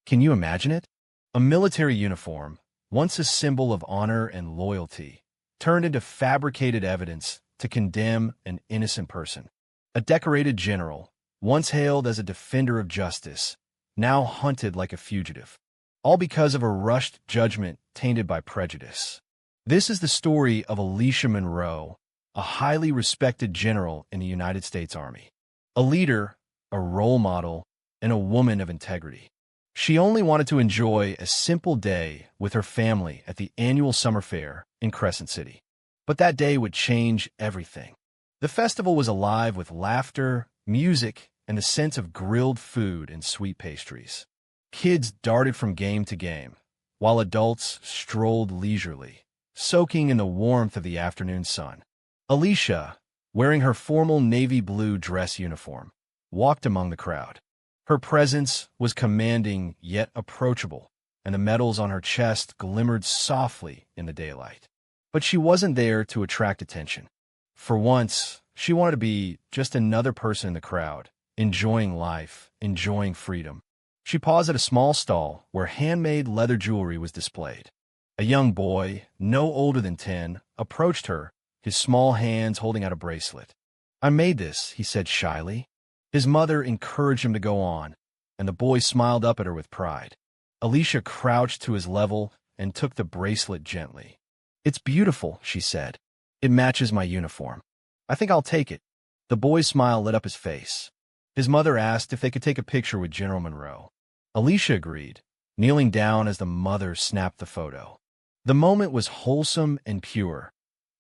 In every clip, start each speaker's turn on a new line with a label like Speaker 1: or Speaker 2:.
Speaker 1: Can you imagine it? A military uniform, once a symbol of honor and loyalty, turned into fabricated evidence to condemn an innocent person. A decorated general, once hailed as a defender of justice, now hunted like a fugitive, all because of a rushed judgment tainted by prejudice. This is the story of Alicia Monroe, a highly respected general in the United States Army. A leader, a role model, and a woman of integrity. She only wanted to enjoy a simple day with her family at the annual summer fair in Crescent City. But that day would change everything. The festival was alive with laughter, music, and the sense of grilled food and sweet pastries. Kids darted from game to game, while adults strolled leisurely, soaking in the warmth of the afternoon sun. Alicia, wearing her formal navy blue dress uniform, walked among the crowd. Her presence was commanding yet approachable, and the medals on her chest glimmered softly in the daylight. But she wasn't there to attract attention. For once, she wanted to be just another person in the crowd, enjoying life, enjoying freedom. She paused at a small stall where handmade leather jewelry was displayed. A young boy, no older than 10, approached her, his small hands holding out a bracelet. "I made this," he said shyly. His mother encouraged him to go on, and the boy smiled up at her with pride. Alicia crouched to his level and took the bracelet gently. "It's beautiful," she said. "It matches my uniform. I think I'll take it." The boy's smile lit up his face. His mother asked if they could take a picture with General Monroe. Alicia agreed, kneeling down as the mother snapped the photo. The moment was wholesome and pure,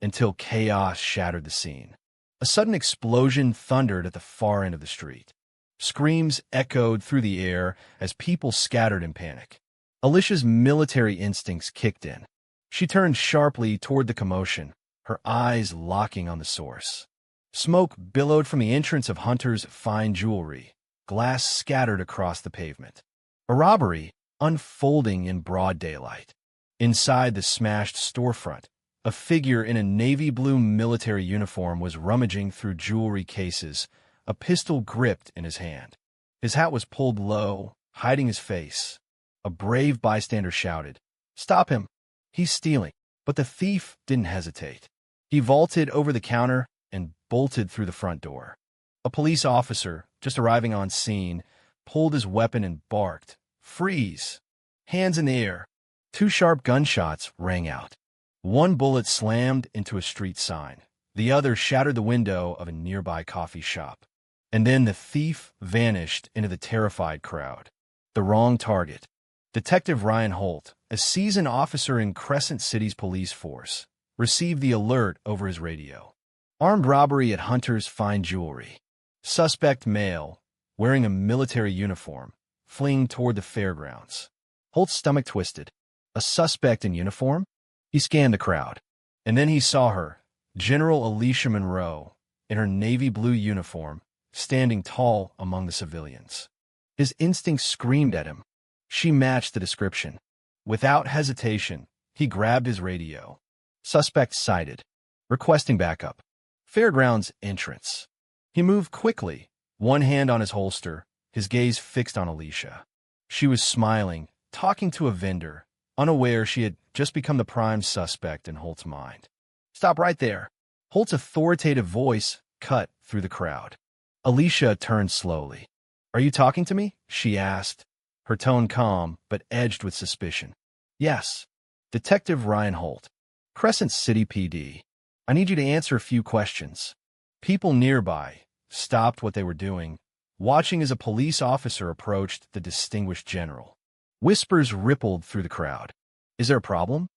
Speaker 1: until chaos shattered the scene. A sudden explosion thundered at the far end of the street. Screams echoed through the air as people scattered in panic. Alicia's military instincts kicked in. She turned sharply toward the commotion, her eyes locking on the source. Smoke billowed from the entrance of Hunter's fine jewelry, glass scattered across the pavement. A robbery unfolding in broad daylight. Inside the smashed storefront, a figure in a navy blue military uniform was rummaging through jewelry cases, a pistol gripped in his hand. His hat was pulled low, hiding his face. A brave bystander shouted, "Stop him! He's stealing." But the thief didn't hesitate. He vaulted over the counter and bolted through the front door. A police officer, just arriving on scene, pulled his weapon and barked, "Freeze!" Hands in the air. 2 sharp gunshots rang out. One bullet slammed into a street sign. The other shattered the window of a nearby coffee shop. And then the thief vanished into the terrified crowd. The wrong target. Detective Ryan Holt, a seasoned officer in Crescent City's police force, received the alert over his radio. Armed robbery at Hunter's fine jewelry. Suspect male, wearing a military uniform, fleeing toward the fairgrounds. Holt's stomach twisted. A suspect in uniform? He scanned the crowd, and then he saw her, General Alicia Monroe, in her navy blue uniform, standing tall among the civilians. His instincts screamed at him. She matched the description. Without hesitation, he grabbed his radio. Suspect sighted. Requesting backup. Fairgrounds entrance. He moved quickly, one hand on his holster, his gaze fixed on Alicia. She was smiling, talking to a vendor, unaware she had just become the prime suspect in Holt's mind. "Stop right there." Holt's authoritative voice cut through the crowd. Alicia turned slowly. "Are you talking to me?" she asked, her tone calm but edged with suspicion. "Yes." Detective Ryan Holt. "Crescent City PD. I need you to answer a few questions." People nearby stopped what they were doing, watching as a police officer approached the distinguished general. Whispers rippled through the crowd. "Is there a problem?"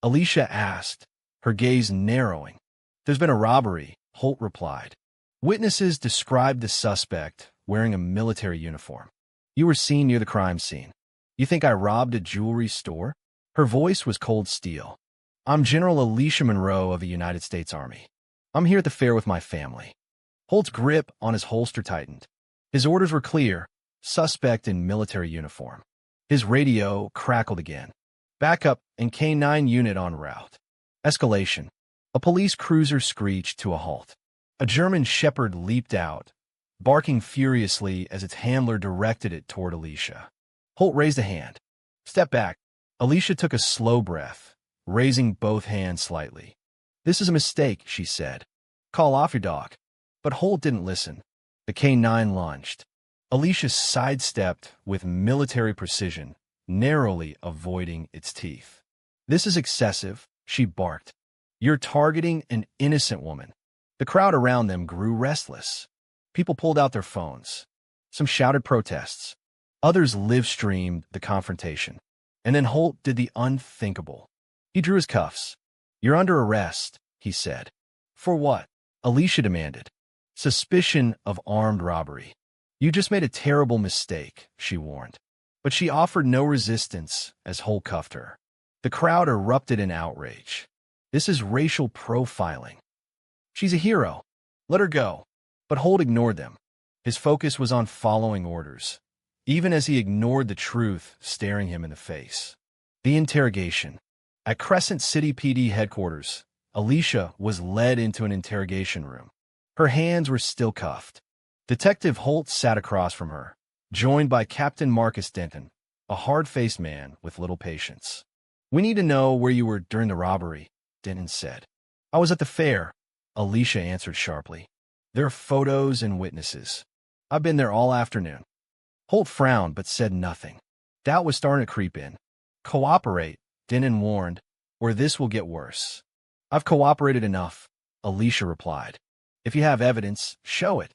Speaker 1: Alicia asked, her gaze narrowing. "There's been a robbery," Holt replied. Witnesses described the suspect wearing a military uniform. "You were seen near the crime scene. You think I robbed a jewelry store?" Her voice was cold steel. "I'm General Alicia Monroe of the United States Army. I'm here at the fair with my family." Holt's grip on his holster tightened. His orders were clear: suspect in military uniform. His radio crackled again. "Backup and K-9 unit en route." Escalation. A police cruiser screeched to a halt. A German shepherd leaped out, barking furiously as its handler directed it toward Alicia. Holt raised a hand. Step back. Alicia took a slow breath, raising both hands slightly. This is a mistake, she said. Call off your dog. But Holt didn't listen. The K9 lunged. Alicia sidestepped with military precision, narrowly avoiding its teeth. This is excessive, she barked. You're targeting an innocent woman. The crowd around them grew restless. People pulled out their phones. Some shouted protests. Others live-streamed the confrontation. And then Holt did the unthinkable. He drew his cuffs. You're under arrest, he said. For what? Alicia demanded. Suspicion of armed robbery. You just made a terrible mistake, she warned. But she offered no resistance as Holt cuffed her. The crowd erupted in outrage. This is racial profiling. She's a hero. Let her go. But Holt ignored them. His focus was on following orders, even as he ignored the truth staring him in the face. The interrogation. At Crescent City PD headquarters, Alicia was led into an interrogation room. Her hands were still cuffed. Detective Holt sat across from her, joined by Captain Marcus Denton, a hard-faced man with little patience. We need to know where you were during the robbery, Denton said. I was at the fair, Alicia answered sharply. There are photos and witnesses. I've been there all afternoon. Holt frowned but said nothing. Doubt was starting to creep in. Cooperate, Denton warned, or this will get worse. I've cooperated enough, Alicia replied. If you have evidence, show it.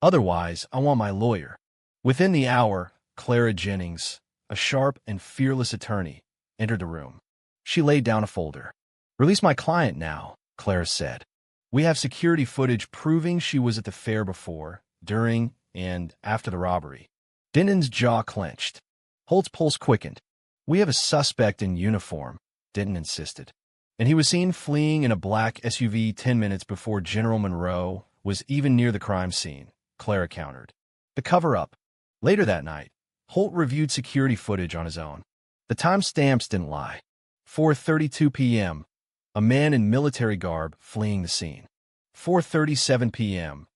Speaker 1: Otherwise, I want my lawyer. Within the hour, Clara Jennings, a sharp and fearless attorney, entered the room. She laid down a folder. Release my client now, Clara said. We have security footage proving she was at the fair before, during, and after the robbery. Denton's jaw clenched. Holt's pulse quickened. We have a suspect in uniform, Denton insisted. And he was seen fleeing in a black SUV 10 minutes before General Monroe was even near the crime scene, Clara countered. The cover-up. Later that night, Holt reviewed security footage on his own. The timestamps didn't lie. 4:32 p.m., a man in military garb fleeing the scene. 4:37 p.m.,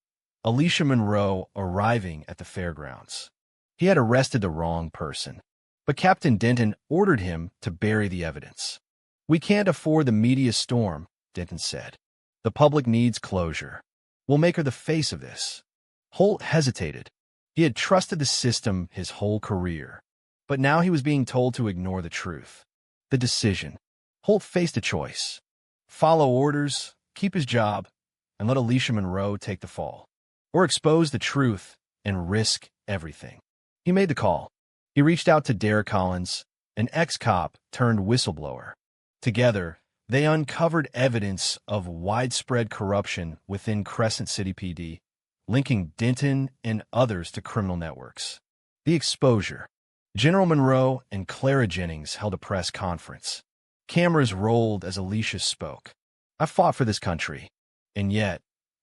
Speaker 1: Alicia Monroe arriving at the fairgrounds. He had arrested the wrong person, but Captain Denton ordered him to bury the evidence. We can't afford the media storm, Denton said. The public needs closure. We'll make her the face of this. Holt hesitated. He had trusted the system his whole career, but now he was being told to ignore the truth. The decision. Holt faced a choice. Follow orders, keep his job, and let Alicia Monroe take the fall. Or expose the truth and risk everything. He made the call. He reached out to Derek Collins, an ex-cop turned whistleblower. Together, they uncovered evidence of widespread corruption within Crescent City PD, linking Denton and others to criminal networks. The exposure. General Monroe and Clara Jennings held a press conference. Cameras rolled as Alicia spoke. I fought for this country, and yet,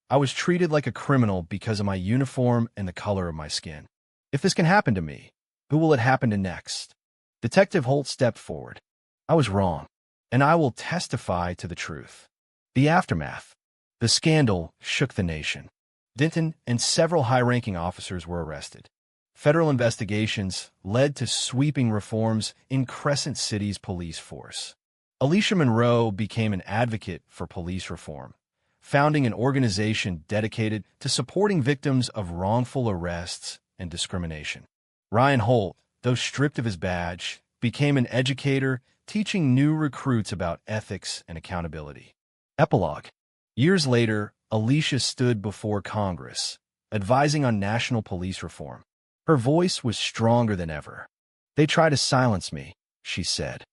Speaker 1: I was treated like a criminal because of my uniform and the color of my skin. If this can happen to me, who will it happen to next? Detective Holt stepped forward. I was wrong, and I will testify to the truth. The aftermath. The scandal shook the nation. Denton and several high-ranking officers were arrested. Federal investigations led to sweeping reforms in Crescent City's police force. Alicia Monroe became an advocate for police reform, founding an organization dedicated to supporting victims of wrongful arrests and discrimination. Ryan Holt, though stripped of his badge, became an educator, teaching new recruits about ethics and accountability. Epilogue. Years later, Alicia stood before Congress, advising on national police reform. Her voice was stronger than ever. They tried to silence me, she said,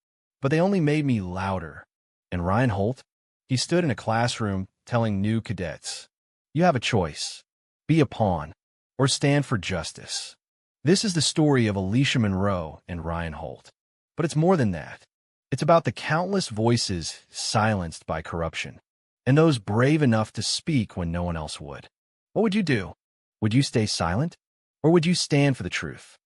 Speaker 1: but they only made me louder. And Ryan Holt? He stood in a classroom telling new cadets, you have a choice. Be a pawn, or stand for justice. This is the story of Alicia Monroe and Ryan Holt. But it's more than that. It's about the countless voices silenced by corruption, and those brave enough to speak when no one else would. What would you do? Would you stay silent? Or would you stand for the truth?